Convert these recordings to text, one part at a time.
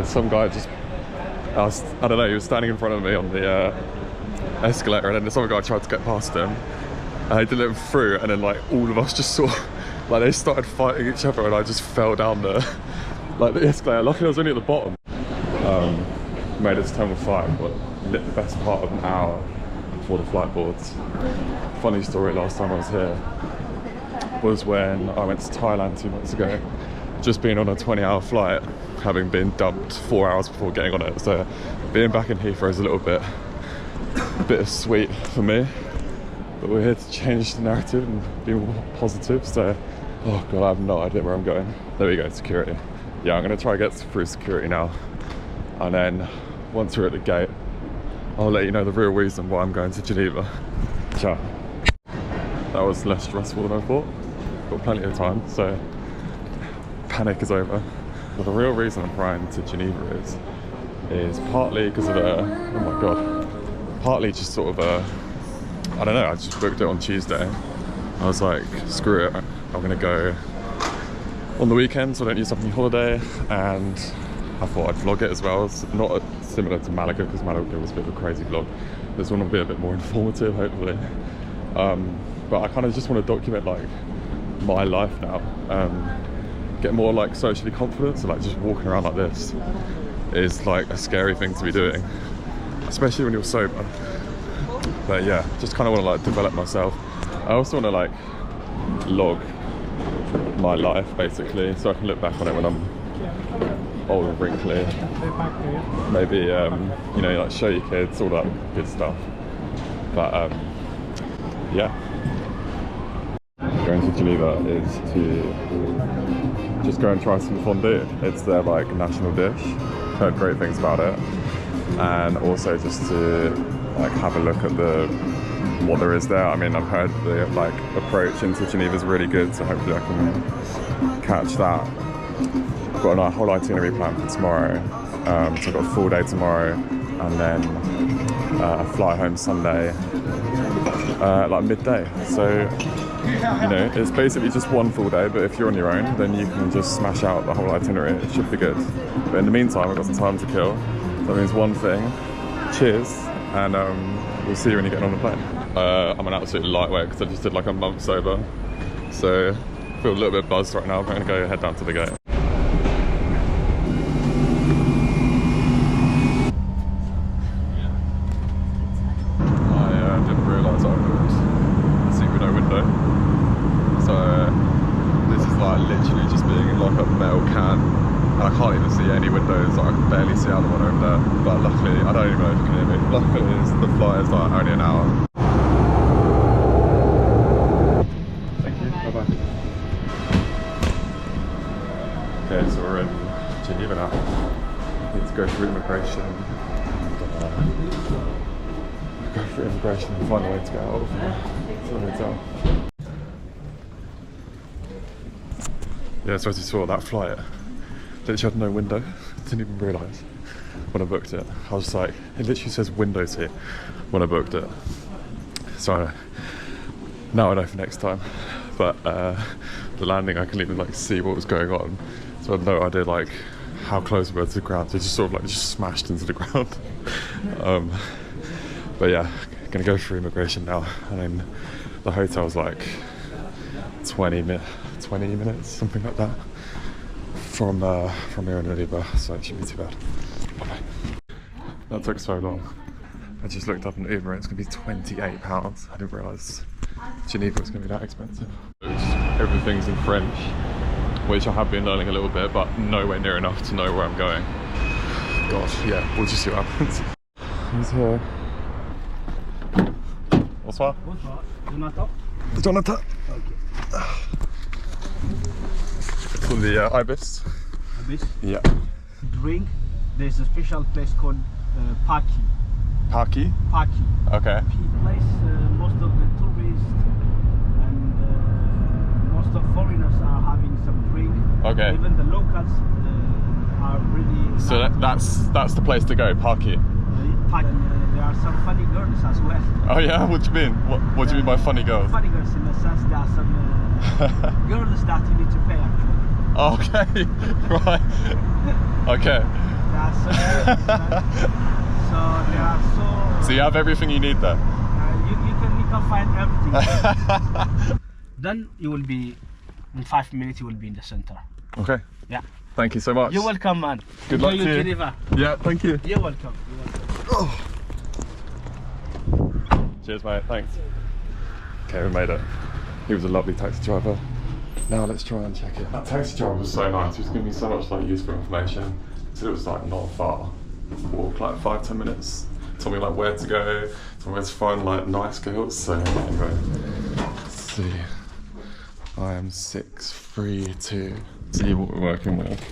some guy just, I don't know, he was standing in front of me on the escalator, and then this other guy tried to get past him, and he didn't let him through, and then like all of us just saw, like they started fighting each other, and I just fell down the escalator. Luckily I was only at the bottom. Made it to Terminal 5, but lit the best part of an hour before the flight boards. Funny story, last time I was here was when I went to Thailand 2 months ago, just being on a 20-hour flight, having been dumped 4 hours before getting on it. So being back in Heathrow is a little bit bittersweet for me, but we're here to change the narrative and be more positive. So, oh god, I have no idea where I'm going. There we go, security. Yeah, I'm gonna try to get through security now, and then once we're at the gate, I'll let you know the real reason why I'm going to Geneva. Ciao. That was less stressful than I thought. Got plenty of time, so panic is over. But the real reason I'm flying to Geneva is partly because of oh my god, partly just sort of I don't know, I just booked it on Tuesday. I was like, screw it, I'm gonna go on the weekend so I don't use up any holiday, and I thought I'd vlog it as well. It's not similar to Malaga, because Malaga was a bit of a crazy vlog. This one will be a bit more informative, hopefully. But I kind of just want to document like my life now. Get more like socially confident, so like just walking around like this is like a scary thing to be doing, especially when you're sober. But yeah, just kind of want to like develop myself. I also want to like log my life basically, so I can look back on it when I'm old and wrinkly. Maybe you know, like show your kids, all that good stuff. But yeah, going to Geneva is to just go and try some fondue. It's their like national dish. Heard great things about it, and also just to like have a look at what there is there. I mean, I've heard the like approach into Geneva is really good, so hopefully I can catch that. I've got a whole itinerary planned for tomorrow, so I've got a full day tomorrow, and then a fly home Sunday, like midday. So, you know, it's basically just one full day, but if you're on your own, then you can just smash out the whole itinerary. It should be good. But in the meantime, I've got some time to kill. So that means one thing, cheers, and we'll see you when you get on the plane. I'm an absolute lightweight because I just did like a month sober, so I feel a little bit buzzed right now. I'm going to go head down to the gate. I didn't realise I could see with no window, so this is like literally just being in like a metal can, and I can't even see any windows. I can barely see out the one over there, but luckily, I don't even know if you can hear me, luckily the flight is like only an hour. Okay, so we're in Geneva now. Need to go through immigration and find a way to get out of the hotel. Yeah, so as you saw, that flight literally had no window. Didn't even realise when I booked it. I was like, it literally says windows here when I booked it. So now I know for next time. But the landing, I couldn't even like see what was going on. So I had no idea like how close we were to the ground. So it just sort of like just smashed into the ground. But yeah, gonna go through immigration now, and then the hotel's like 20 minutes, something like that, from here in Geneva. So it shouldn't be too bad. Bye. That took so long. I just looked up on Uber and it's gonna be £28. I didn't realise Geneva was gonna be that expensive. Everything's in French, which I have been learning a little bit, but nowhere near enough to know where I'm going. Gosh, yeah, we'll just see what happens. He's here. Bonsoir. Bonsoir. Jonathan. Jonathan. Okay. For the Ibis. Ibis? Yeah. Drink, there's a special place called Paki. Paki? Paki. Okay. Place most of the tourists and most of foreigners are having some drink. Okay. Even the locals are really. So that's the place to go, Paki. Paki. There are some funny girls as well. Oh yeah, what do you mean? What do you mean by funny girls? Funny girls in the sense there are some girls that you need to pay actually. Okay, right. Okay. They are so good. So they are so. So you have everything you need there. You can find everything. Then you will be in 5 minutes. You will be in the center. Okay. Yeah. Thank you so much. You're welcome, man. Good luck to you. Geneva. Yeah, thank you. You're welcome. You're welcome. Oh. Cheers, mate. Thanks. Okay, we made it. He was a lovely taxi driver. Now let's try and check it. That taxi driver was so nice. He was giving me so much like useful information. He said it was like not far. Walk like 5-10 minutes. Told me like where to go. Told me where to find like nice girls. So anyway, let's see. I am 6'3", see what we're working with.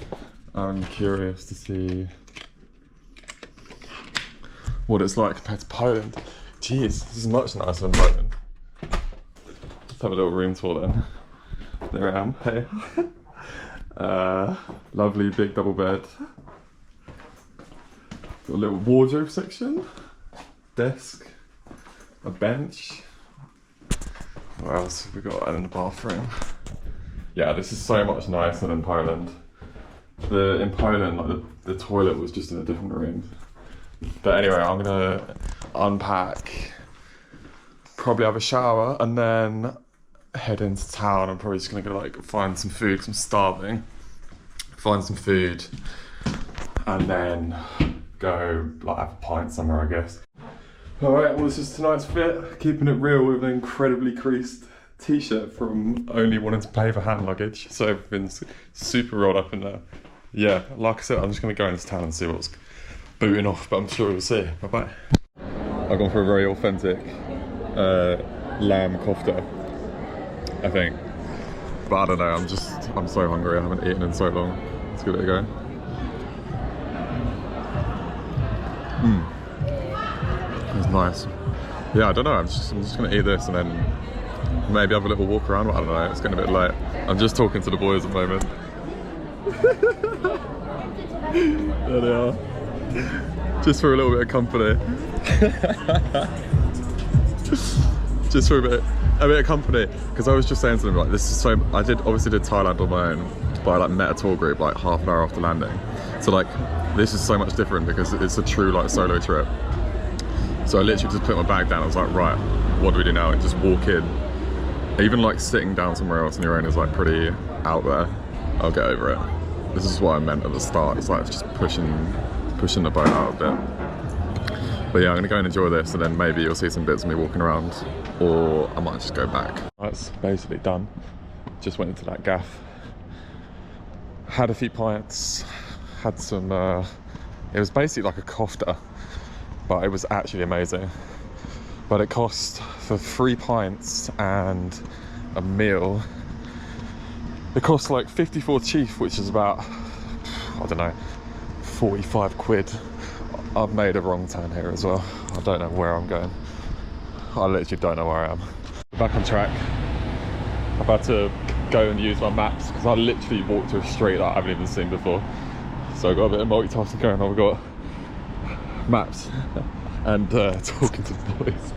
I'm curious to see what it's like compared to Poland. Jeez, this is much nicer than Poland. Let's have a little room tour then. There I am, hey. Lovely big double bed. Got a little wardrobe section. Desk. A bench. What else have we got? And in the bathroom. Yeah, this is so much nicer than Poland. In Poland, like the toilet was just in a different room. But anyway, I'm gonna unpack, probably have a shower, and then head into town. I'm probably just gonna go like find some food, 'cause I'm starving. Find some food, and then go like have a pint somewhere, I guess. Alright, well this is tonight's fit. Keeping it real with an incredibly creased t-shirt from only wanting to pay for hand luggage. So everything's super rolled up in there. Yeah, like I said, I'm just going to go into town and see what's booting off, but I'm sure we'll see. Bye-bye. I've gone for a very authentic lamb kofta, I think. But I don't know, I'm so hungry. I haven't eaten in so long. Let's give it a go. It's nice. Yeah, I don't know. I'm just gonna eat this and then maybe have a little walk around. I don't know. It's getting a bit late. I'm just talking to the boys at the moment. There they are. Just for a little bit of company. Just for a bit of company. Because I was just saying to them like, this is so. I obviously did Thailand on my own, but I like met a tour group like half an hour after landing. So like, this is so much different because it's a true like solo trip. So I literally just put my bag down. I was like, right, what do we do now? And just walk in. Even like sitting down somewhere else on your own is like pretty out there. I'll get over it. This is what I meant at the start. It's like just pushing the boat out a bit. But yeah, I'm gonna go and enjoy this, and then maybe you'll see some bits of me walking around, or I might just go back. That's basically done. Just went into that gaff. Had a few pints. Had some. It was basically like a kofta. But it was actually amazing. But it cost for 3 pints and a meal. It cost like 54 chief, which is about, I don't know, 45 quid. I've made a wrong turn here as well. I don't know where I'm going. I literally don't know where I am. Back on track. I'm about to go and use my maps because I literally walked to a street that I haven't even seen before. So I've got a bit of multitasking going on. We've got maps and talking to the boys.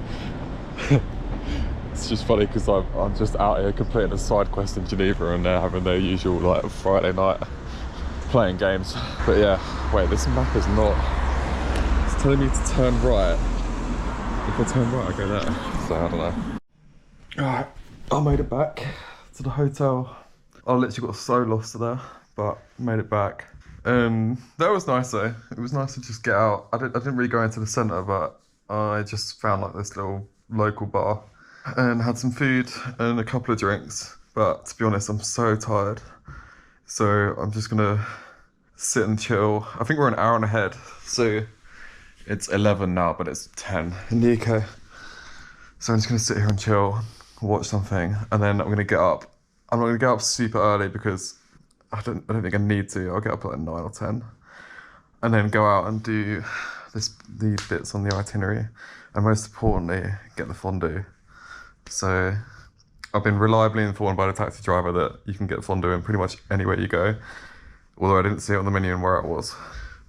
It's just funny because I'm just out here completing a side quest in Geneva and they're having their usual like Friday night playing games. But yeah, wait, this map is not, it's telling me to turn right. If I turn right I go there, so I don't know. Alright, I made it back to the hotel. I literally got so lost there, but made it back. That was nice though. It was nice to just get out. I didn't really go into the centre, but I just found like this little local bar and had some food and a couple of drinks. But to be honest, I'm so tired. So I'm just gonna sit and chill. I think we're an hour and ahead. So it's 11 now, but it's 10 in the UK. So I'm just gonna sit here and chill, watch something, and then I'm gonna get up. I'm not gonna get up super early because I don't think I need to. I'll get up at like 9 or 10 and then go out and do these bits on the itinerary, and most importantly, get the fondue. So I've been reliably informed by the taxi driver that you can get fondue in pretty much anywhere you go, although I didn't see it on the menu and where it was.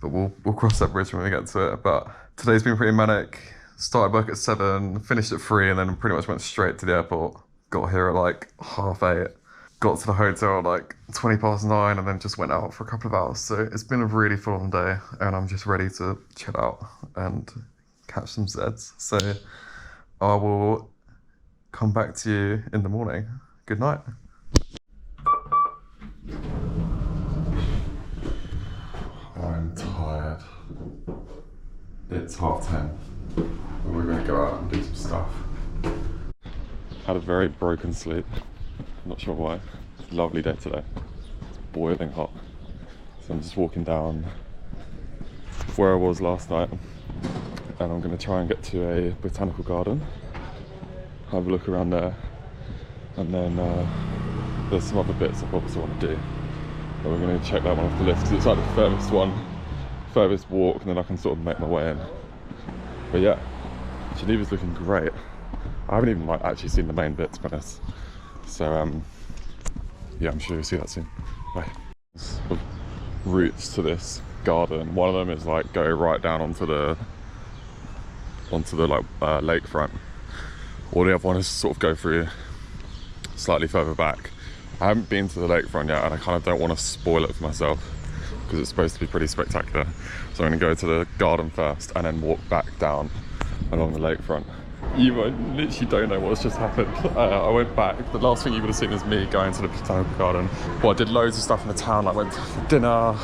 But we'll cross that bridge when we get to it. But today's been pretty manic. Started work at 7, finished at 3, and then pretty much went straight to the airport. Got here at like 8:30. got to the hotel at like 9:20 and then just went out for a couple of hours. So it's been a really full-on day and I'm just ready to chill out and catch some Zeds. So I will come back to you in the morning. Good night. I'm tired. It's 10:30. We're going to go out and do some stuff. Had a very broken sleep. Not sure why. It's a lovely day today. It's boiling hot. So I'm just walking down where I was last night and I'm going to try and get to a botanical garden, have a look around there, and then there's some other bits I also want to do. But we're going to check that one off the list because it's like the furthest walk, and then I can sort of make my way in. But yeah, Geneva's looking great. I haven't even like actually seen the main bit, to be honest. So yeah, I'm sure you'll see that soon. Bye. Routes to this garden. One of them is like go right down onto the like lakefront, or the other one is sort of go through slightly further back. I haven't been to the lakefront yet, and I kind of don't want to spoil it for myself because it's supposed to be pretty spectacular. So I'm going to go to the garden first and then walk back down along the lakefront. You literally don't know what's just happened. I went back. The last thing you would have seen is me going to the botanical garden. Well, I did loads of stuff in the town. Like went for dinner,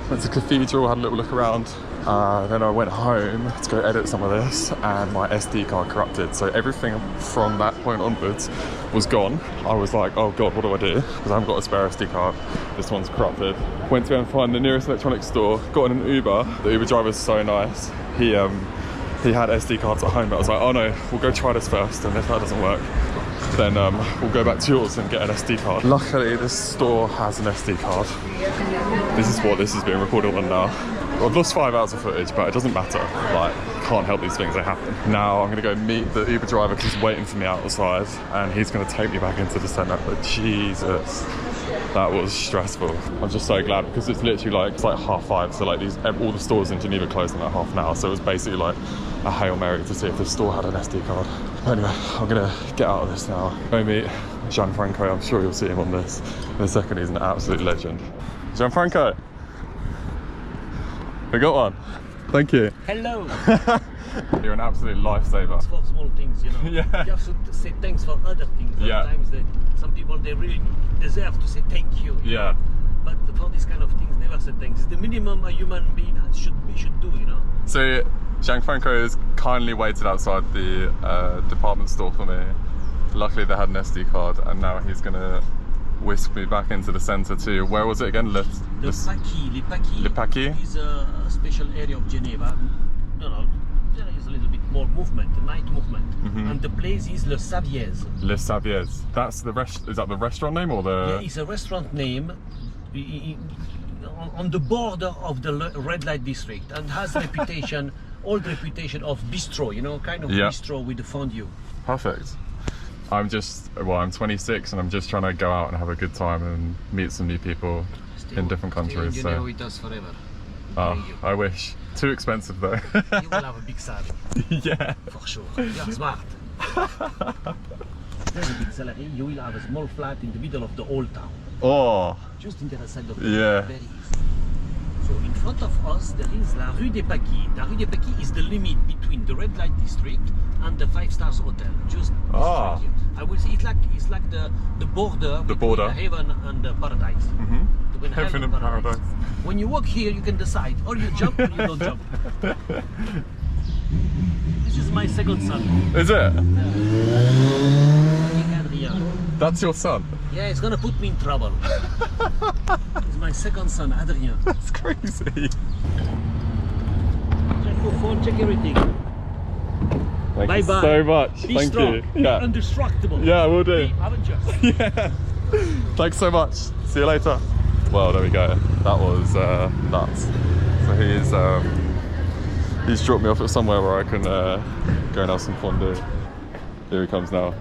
went to cathedral, had a little look around. Then I went home to go edit some of this, and my SD card corrupted. So everything from that point onwards was gone. I was like, oh God, what do I do? Because I haven't got a spare SD card. This one's corrupted. Went to go and find the nearest electronics store, got in an Uber. The Uber driver's so nice. He had SD cards at home, but I was like, oh no, we'll go try this first, and if that doesn't work, then we'll go back to yours and get an SD card. Luckily, this store has an SD card. This is what this is being recorded on now. I've lost 5 hours of footage, but it doesn't matter. Like, can't help these things, they happen. Now I'm gonna go meet the Uber driver because he's waiting for me outside, and he's gonna take me back into the centre. But Jesus, that was stressful. I'm just so glad because it's literally like, it's like 5:30, so like all the stores in Geneva closed in like half an hour, so it was basically like a Hail Mary to see if the store had an SD card. Anyway, I'm gonna get out of this now. Go meet Gianfranco. I'm sure you'll see him on this in a second. He's an absolute legend. Gianfranco, we got one. Thank you. Hello. You're an absolute lifesaver. For small things, you know. Yeah. You have to say thanks for other things. Yeah. Sometimes some people, they really deserve to say thank you. Yeah. But for these kind of things, never say thanks. It's the minimum a human being should do, you know. So Gianfranco has kindly waited outside the department store for me. Luckily they had an SD card, and now he's gonna whisk me back into the centre too. Where was it again? Le Paquis is a special area of Geneva. No, there is a little bit more movement, night movement. And the place is Le Saviez. Le Saviez. That's the is that the restaurant name or the? Yeah, it's a restaurant name on the border of the red light district, and has reputation, old reputation of bistro, you know, kind of bistro with the fondue. Perfect. I'm 26 and I'm just trying to go out and have a good time and meet some new people in different countries. You know with us forever. Oh, I wish. Too expensive though. You will have a big salary. Yeah. For sure. You're smart. There's a big salary. You will have a small flat in the middle of the old town. Oh. Just in the other side of the yeah. Very easy. So in front of us there is La Rue des Paquis. La Rue des Paquis is the limit between the red light district and the 5-star hotel. Just here. I will say it's like the border between the heaven and the paradise. Heaven and paradise. When you walk here, you can decide, or you jump or you don't jump. This is my second son. Is it? Adrien. That's your son? Yeah, it's gonna put me in trouble. It's my second son, Adrien. That's crazy. Check your phone, check everything. Thank you so much. Be Thank strong. you. Be indestructible. Yeah, we'll do. Be adventurous. Yeah. Thanks so much. See you later. Well, there we go. That was nuts. So he's dropped me off at somewhere where I can go and have some fondue. Here he comes now.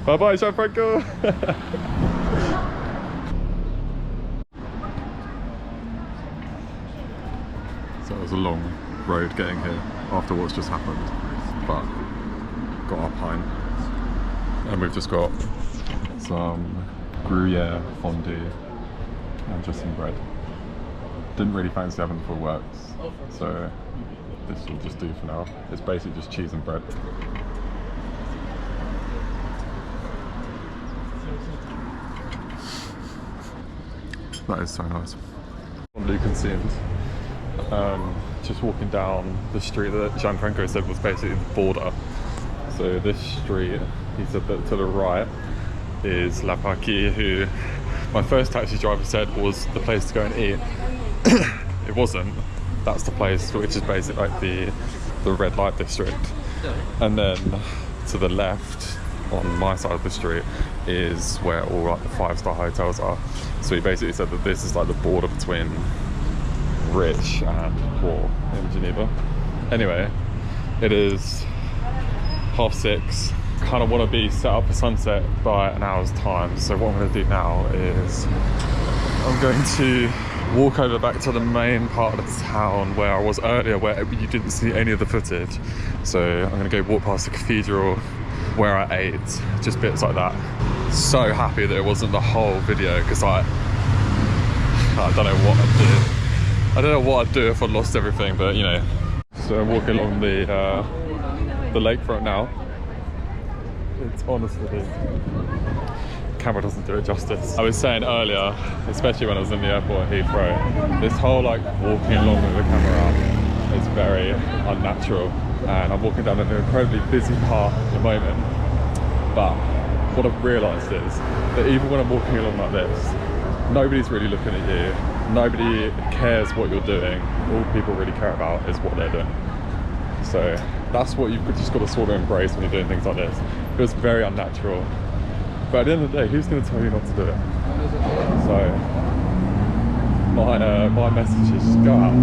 Bye bye, Gianfranco. So it was a long road getting here after what's just happened, but got our pint, and we've just got some Gruyere fondue and just some bread. Didn't really fancy having the full works, so this will just do for now. It's basically just cheese and bread. That is so nice. Fondue consumed. Just walking down the street that Gianfranco said was basically the border. So this street, he said that to the right is La Parquille, who my first taxi driver said was the place to go and eat. It wasn't. That's the place, which is basically like the red light district. And then to the left, on my side of the street, is where all like the 5-star hotels are. So he basically said that this is like the border between rich and poor in Geneva. Anyway, it is 6:30. Kind of want to be set up for sunset by an hour's time. So what I'm going to do now is I'm going to walk over back to the main part of the town where I was earlier, where you didn't see any of the footage. So I'm going to go walk past the cathedral where I ate, just bits like that. So happy that it wasn't the whole video, because I don't know what I'd do. I don't know what I'd do if I lost everything, but you know. So I'm walking along the lakefront now. It's honestly, camera doesn't do it justice. I was saying earlier, especially when I was in the airport at Heathrow, this whole like walking along with the camera up is very unnatural. And I'm walking down an incredibly busy path at the moment. But what I've realised is that even when I'm walking along like this, nobody's really looking at you. Nobody cares what you're doing. All people really care about is what they're doing. So that's what you've just got to sort of embrace when you're doing things like this. It was very unnatural. But at the end of the day, who's going to tell you not to do it? So my message is just go out.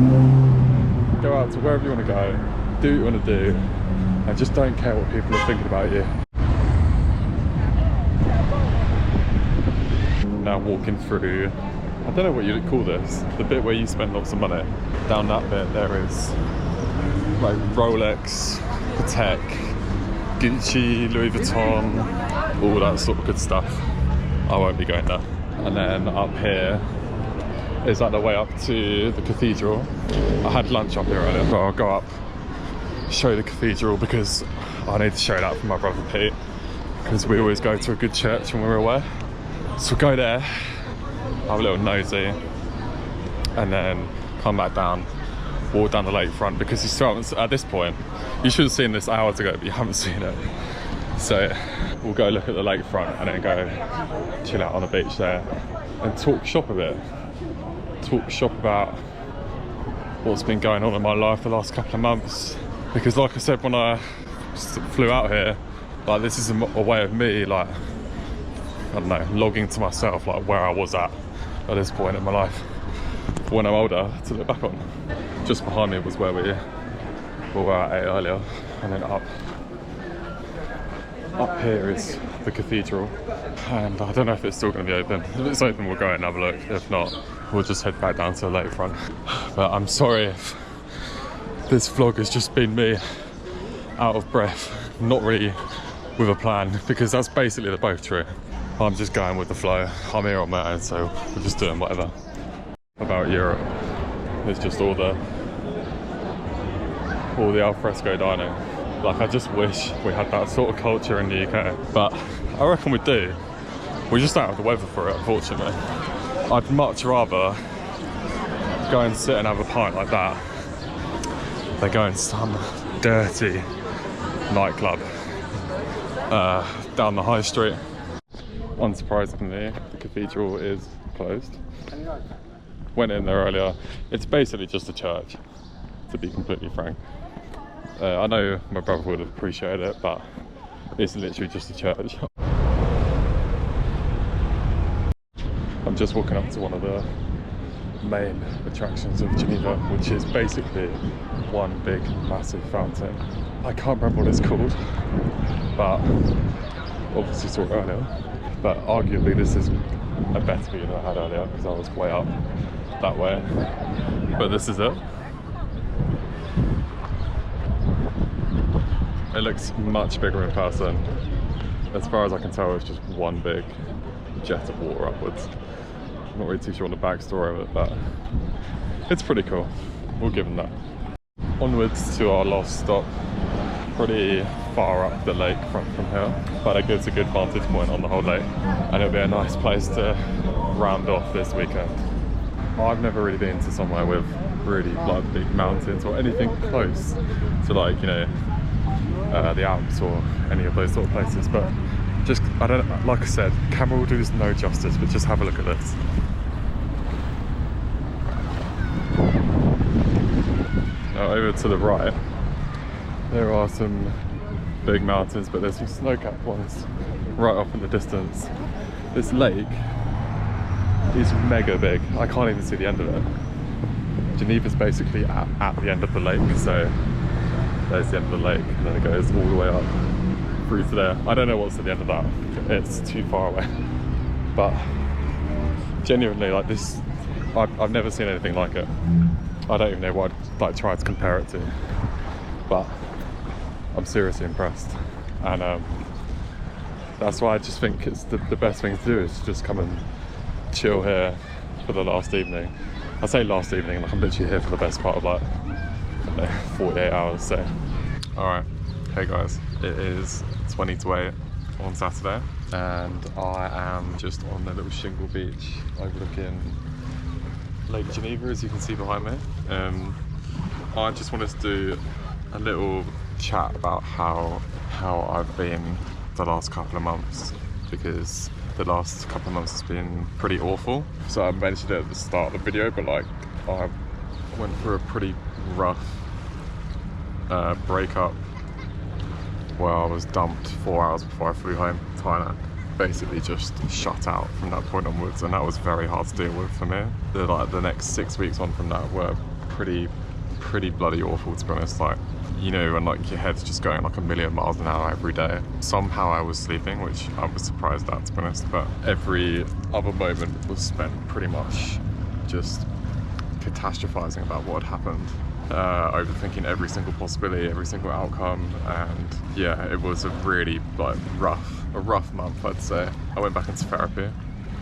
Go out to wherever you want to go. Do what you want to do. And just don't care what people are thinking about you. Now walking through, I don't know what you'd call this, the bit where you spend lots of money. Down that bit there is like Rolex, Patek, Gucci, Louis Vuitton, all that sort of good stuff. I won't be going there. And then up here is like the way up to the cathedral. I had lunch up here earlier, but I'll go up, show the cathedral, because I need to show that for my brother Pete, because we always go to a good church when we're away. So we'll go there, have a little nosy, and then come back down, walk down the lakefront, because you still haven't, at this point, you should have seen this hours ago, but you haven't seen it. So we'll go look at the lakefront and then go chill out on the beach there and talk shop a bit. Talk shop about what's been going on in my life the last couple of months. Because like I said, when I flew out here, like this is a way of me, like, I don't know, logging to myself like where I was at this point in my life for when I'm older to look back on. Just behind me was where we were at earlier, and then up here is the cathedral, and I don't know if it's still going to be open. If it's open, we'll go and have a look. If not, we'll just head back down to the lakefront. But I'm sorry if this vlog has just been me out of breath, not really with a plan, because that's basically the both true. I'm just going with the flow. I'm here on my own, so we're just doing whatever. About Europe, it's just all the alfresco dining. Like, I just wish we had that sort of culture in the UK, but I reckon we do. We just don't have the weather for it, unfortunately. I'd much rather go and sit and have a pint like that than go in some dirty nightclub down the high street. Unsurprisingly, the cathedral is closed. Went in there earlier. It's basically just a church, to be completely frank. I know my brother would have appreciated it, but it's literally just a church. I'm just walking up to one of the main attractions of Geneva, which is basically one big massive fountain. I can't remember what it's called, but obviously saw it earlier. But arguably this is a better view than I had earlier, because I was way up that way. But this is it. It looks much bigger in person. As far as I can tell, it's just one big jet of water upwards. I'm not really too sure on the backstory of it, but it's pretty cool. We'll give them that. Onwards to our last stop. Pretty far up the lake from here, but it's a good vantage point on the whole lake, and it'll be a nice place to round off this weekend. I've never really been to somewhere with really like big mountains or anything close to like, you know, the Alps or any of those sort of places, but just, I don't, like I said, camera will do this no justice, but just have a look at this. Now over to the right, there are some big mountains, but there's some snow-capped ones right off in the distance. This lake is mega big. I can't even see the end of it. Geneva's basically at the end of the lake, so there's the end of the lake, and then it goes all the way up through to there. I don't know what's at the end of that. It's too far away. But genuinely, like this, I've never seen anything like it. I don't even know what I'd like try to compare it to, but I'm seriously impressed, and that's why I just think it's the best thing to do is just come and chill here for the last evening. I say last evening, like I'm literally here for the best part of like 48 hours. So, all right, hey guys, it is 20 to 8 on Saturday, and I am just on the little shingle beach overlooking Lake Geneva, as you can see behind me. I just wanted to do a little chat about how I've been the last couple of months, because the last couple of months has been pretty awful. So I mentioned it at the start of the video, but like I went through a pretty rough breakup where I was dumped 4 hours before I flew home to Thailand. Basically just shut out from that point onwards, and that was very hard to deal with for me. The next 6 weeks on from that were pretty bloody awful, to be honest. Like, you know, and like your head's just going like a million miles an hour every day. Somehow I was sleeping, which I was surprised at, to be honest, but every other moment was spent pretty much just catastrophizing about what had happened, overthinking every single possibility, every single outcome, and yeah, it was a really like rough month, I'd say. I went back into therapy.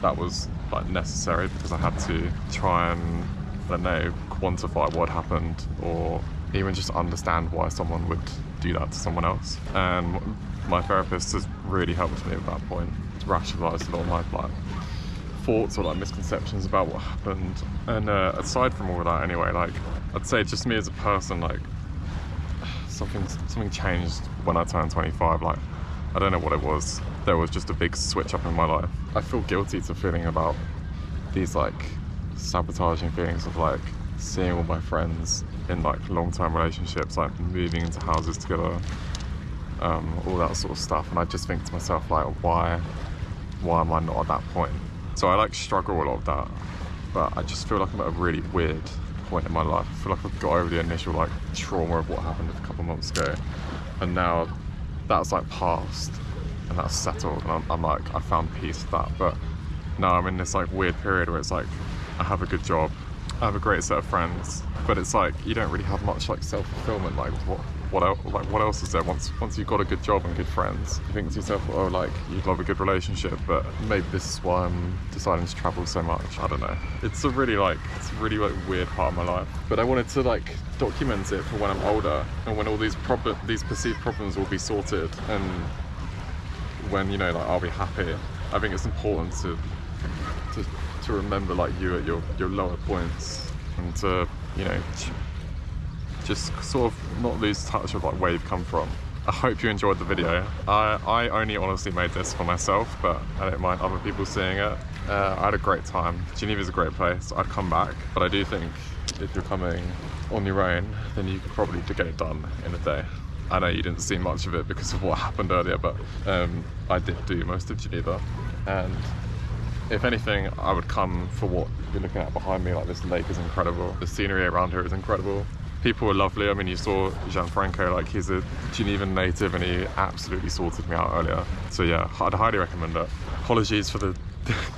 That was like necessary, because I had to try and, I don't know, quantify what happened, or even just understand why someone would do that to someone else. And my therapist has really helped me at that point. It's rationalised a lot of my like thoughts or like misconceptions about what happened. And aside from all of that, anyway, like I'd say just me as a person, like something changed when I turned 25. Like I don't know what it was. There was just a big switch up in my life. I feel guilty to feeling about these like sabotaging feelings of like seeing all my friends in like long-term relationships, like moving into houses together, all that sort of stuff, and I just think to myself like, why am I not at that point? So I like struggle a lot with that, but I just feel like I'm at a really weird point in my life. I feel like I've got over the initial like trauma of what happened a couple of months ago, and now that's like past and that's settled, and I'm like, I found peace with that. But now I'm in this like weird period where it's like I have a good job, I have a great set of friends, but it's like you don't really have much like self-fulfillment. Like what else is there once you've got a good job and good friends? You think to yourself, oh, like you'd love a good relationship, but maybe this is why I'm deciding to travel so much. I don't know. It's a really like weird part of my life, but I wanted to like document it for when I'm older, and when all these perceived problems will be sorted, and when, you know, like I'll be happy. I think it's important to remember like you at your lower points, and to, you know, just sort of not lose touch of like where you've come from. I hope you enjoyed the video. I only honestly made this for myself, but I don't mind other people seeing it. I had a great time. Geneva's a great place. I'd come back, but I do think if you're coming on your own, then you could probably get it done in a day. I know you didn't see much of it because of what happened earlier, but I did do most of Geneva, and if anything, I would come for what you're looking at behind me. Like, this lake is incredible. The scenery around here is incredible. People are lovely. I mean, you saw Gianfranco, like he's a Genevan native, and he absolutely sorted me out earlier. So yeah, I'd highly recommend it. Apologies for the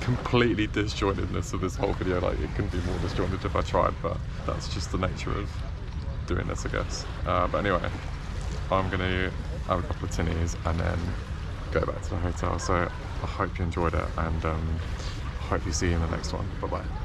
completely disjointedness of this whole video. Like, it couldn't be more disjointed if I tried, but that's just the nature of doing this, I guess. But anyway, I'm gonna have a couple of tinnies, and then go back to the hotel. So I hope you enjoyed it, and hope you see you in the next one. Bye bye.